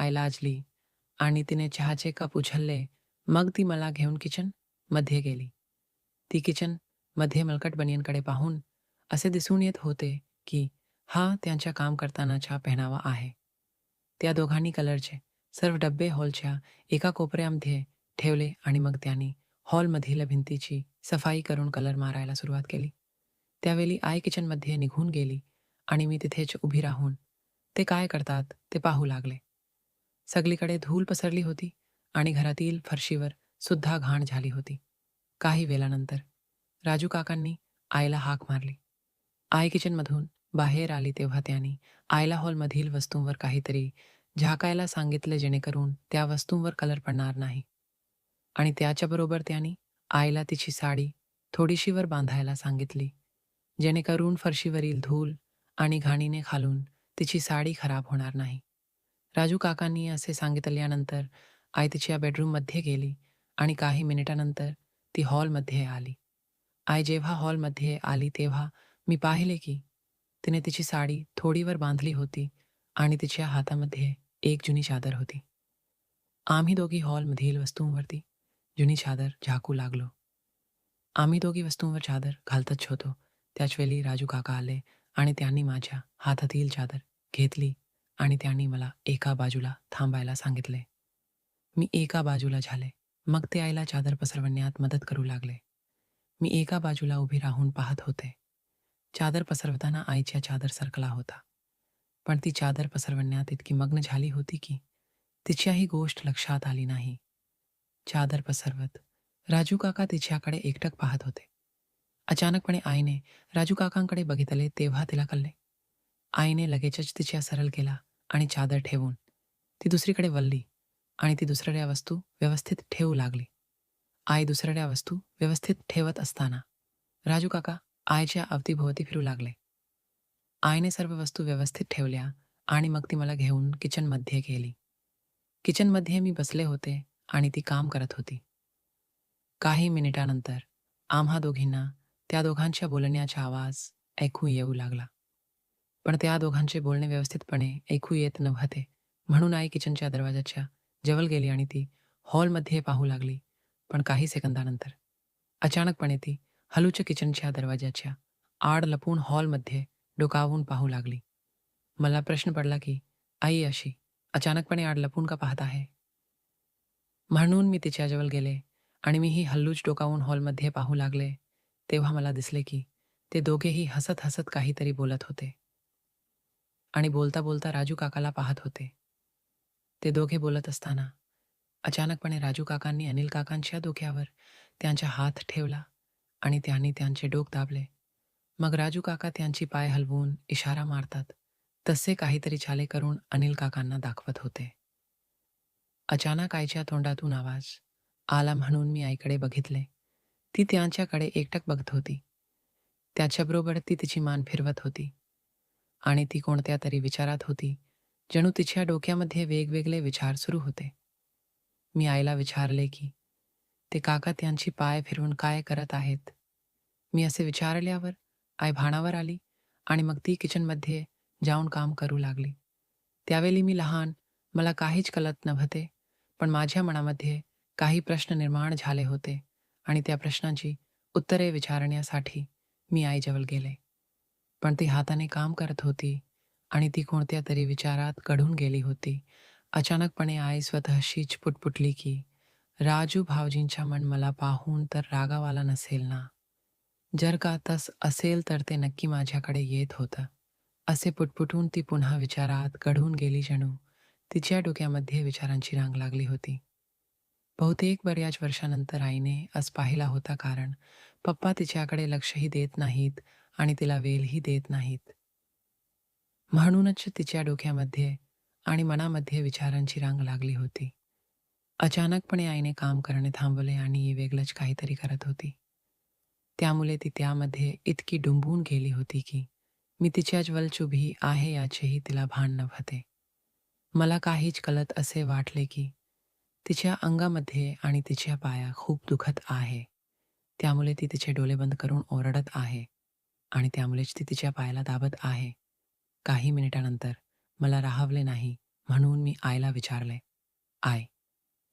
आई लाजली आणि तिने चहाचे कप उचलले. मग ती मला घेऊन किचनमध्ये गेली. ती किचनमध्ये मलकट बनियनकडे पाहून असे दिसून येत होते की हा त्यांच्या काम करतानाचा पेहनावा आहे. त्या दोघांनी कलरचे सर्व डब्बे हॉलच्या एका कोपऱ्यामध्ये ठेवले आणि मग त्यांनी हॉलमधील भिंतीची सफाई करून कलर मारायला सुरुवात केली. त्यावेळी आई किचनमध्ये निघून गेली आणि मी तिथेच उभी राहून ते काय करतात ते पाहू लागले. सगळीकडे धूळ पसरली होती आणि घरातील फरशीवर सुद्धा घाण झाली होती. काही वेळानंतर राजू काकांनी आईला हाक मारली. आई किचनमधून बाहेर आली तेव्हा त्यांनी आईला हॉलमधील वस्तूंवर काहीतरी झाकायला सांगितले जेणेकरून त्या वस्तूंवर कलर पडणार नाही. आणि त्याच्याबरोबर त्यांनी आईला तिची साडी थोडीशी वर बांधायला सांगितली, जेणेकरून फरशीवरील धूळ आणि घाणीने खालून तिची साडी खराब होणार नाही. राजू काकांनी असे सांगितल्यानंतर आई तिच्या बेडरूममध्ये गेली आणि काही मिनिटानंतर ती हॉलमध्ये आली. आई जेव्हा हॉलमध्ये आली तेव्हा मी पाहिले की तिने तिची साडी थोडीवर बांधली होती आणि तिच्या हातामध्ये एक जुनी चादर होती. आम्ही दोघी हॉलमधील वस्तूंवरती जुनी चादर झाकू लागलो. आम्ही दोघी वस्तूंवर चादर घालतच होतो. त्याचवेळी राजू काका आले आणि त्यांनी माझ्या हातातील चादर घेतली आणि त्यांनी मला एका बाजूला थांबायला सांगितले. मी एका बाजूला झाले. मग ते आईला चादर पसरवण्यात मदत करू लागले. मी एका बाजूला उभी राहून पाहत होते. चादर पसरवताना आईच्या चादर सरकला होता. पण ती चादर पसरवण्यात इतकी मग्न झाली होती की तिच्या ही गोष्ट लक्षात आली नाही. चादर पसरवत राजू काका तिच्याकडे एकटक पाहत होते. अचानकपणे आईने राजू काकांकडे बघितले तेव्हा तिला कळले. आईने लगेचच तिच्या सरळ केला आणि चादर ठेवून ती दुसरीकडे वळली आणि ती दुसऱ्या वस्तू व्यवस्थित ठेवू लागली. आई दुसऱ्या वस्तू व्यवस्थित ठेवत असताना राजू काका आईच्या अवतीभोवती फिरू लागले. आईने सर्व वस्तू व्यवस्थित ठेवल्या आणि मग ती मला घेऊन किचनमध्ये गेली. किचनमध्ये मी बसले होते आणि ती काम करत होती. काही मिनिटानंतर आम्हा दोघींना त्या दोघांच्या बोलण्याचा आवाज ऐकू येऊ लागला. पण त्या दोघांचे बोलणे व्यवस्थितपणे ऐकू येत नव्हते. म्हणून आई किचनच्या दरवाजाच्या जवळ गेली आणि ती हॉलमध्ये पाहू लागली. पण काही सेकंदानंतर अचानकपणे ती हलूच्या किचनच्या दरवाजाच्या आड लपून हॉलमध्ये डोकावून पाहू लागली. मला प्रश्न पडला की आई अशी अचानकपणे आड लपून का पाहत आहे. म्हणून मी तिच्याजवळ गेले आणि मीही हल्लूच डोकावून हॉलमध्ये पाहू लागले. तेव्हा मला दिसले की ते दोघेही हसत हसत काहीतरी बोलत होते आणि बोलता बोलता राजू काकाला पाहत होते. ते दोघे बोलत असताना अचानकपणे राजू काकांनी अनिल काकांच्या डोक्यावर त्यांचा हात ठेवला आणि त्यांनी त्यांचे डोक दाबले. मग राजू काका त्यांची पाय हलवून इशारा मारतात तसे काहीतरी चाले करून अनिल काकांना दाखवत होते. अचानक आईच्या तोंडातून आवाज आला म्हणून मी आईकडे बघितले. ती त्यांच्याकडे एकटक बघत होती. त्याच्याबरोबर ती तिची मान फिरवत होती आणि ती कोणत्या तरी विचारात होती. जणू तिच्या डोक्यामध्ये वेगवेगळे विचार सुरू होते. मी आईला विचारले की ते काका त्यांची पाय फिरवून काय करत आहेत. मी असे विचारल्यावर आई भानावर आली आणि मग ती किचनमध्ये जाऊन काम करू लागली. त्यावेळी मी लहान, मला काहीच कळत नव्हते, पण माझ्या मनामध्ये काही प्रश्न निर्माण झाले होते आणि त्या प्रश्नांची उत्तरे विचारण्यासाठी मी आईजवळ गेले. पण ती हाताने काम करत होती आणि ती कोणत्या तरी विचारात गढून गेली होती. अचानकपणे आई स्वतःशीच पुटपुटली की राजू भाऊजींचा मन मला पाहून तर रागावाला नसेल ना. जर का तस असेल तर ते नक्की माझ्याकडे येत होतं. असे पुटपुटून ती पुन्हा विचारात गढून गेली. जणू तिच्या डोक्यामध्ये विचारांची रांग लागली होती. बहुतेक बऱ्याच वर्षानंतर आईने आज पाहिला होता, कारण पप्पा तिच्याकडे लक्षही देत नाहीत आणि तिला वेळही देत नाहीत. म्हणूनच तिच्या डोक्यामध्ये आणि मनामध्ये विचारांची रांग लागली होती. अचानकपणे आईने काम करणे थांबवले आणि वेगळंच काहीतरी करत होती. त्यामुळे ती त्यामध्ये इतकी डुंबून गेली होती की मी तिच्याजवळ उभी आहे याचेही तिला भान नव्हते. मला काहीच कळत असे वाटले की तिच्या अंगामध्ये आणि तिच्या पाया खूप दुखत आहे. त्यामुळे ती तिचे डोळे बंद करून ओरडत आहे आणि त्यामुळेच ती तिच्या पायाला दाबत आहे. काही मिनिटानंतर मला राहवले नाही. म्हणून मी आईला विचारले, आई